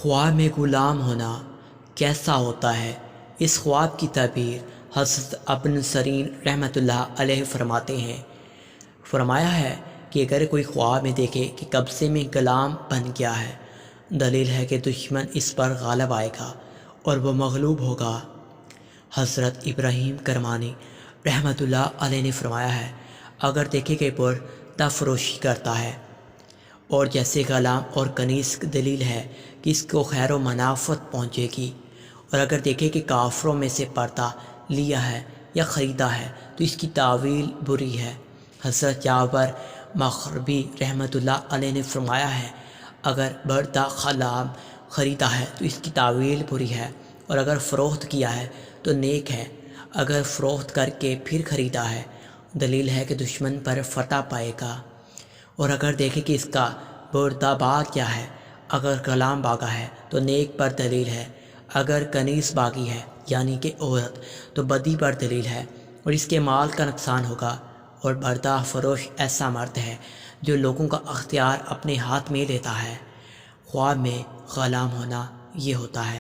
خواب میں غلام ہونا کیسا ہوتا ہے؟ اس خواب کی تعبیر حضرت ابن سیرین رحمۃ اللہ علیہ فرماتے ہیں۔ فرمایا ہے کہ اگر کوئی خواب میں دیکھے کہ قبضے میں غلام بن گیا ہے، دلیل ہے کہ دشمن اس پر غالب آئے گا اور وہ مغلوب ہوگا۔ حضرت ابراہیم کرمانی رحمۃ اللہ علیہ نے فرمایا ہے، اگر دیکھے کہ پردہ فروشی کرتا ہے اور جیسے غلام اور کنیز دلیل ہے کہ اس کو خیر و منافعت پہنچے گی، اور اگر دیکھے کہ کافروں میں سے پردہ لیا ہے یا خریدا ہے تو اس کی تعویل بری ہے۔ حضرت جابر مغربی رحمۃ اللہ علیہ نے فرمایا ہے، اگر پردہ غلام خریدا ہے تو اس کی تعویل بری ہے، اور اگر فروخت کیا ہے تو نیک ہے، اگر فروخت کر کے پھر خریدا ہے دلیل ہے کہ دشمن پر فتح پائے گا، اور اگر دیکھے کہ اس کا بردہ بھاگ کیا ہے، اگر غلام بھاگا ہے تو نیک پر دلیل ہے، اگر کنیز باغی ہے یعنی کہ عورت تو بدی پر دلیل ہے اور اس کے مال کا نقصان ہوگا۔ اور بردہ فروش ایسا مرد ہے جو لوگوں کا اختیار اپنے ہاتھ میں لیتا ہے۔ خواب میں غلام ہونا یہ ہوتا ہے۔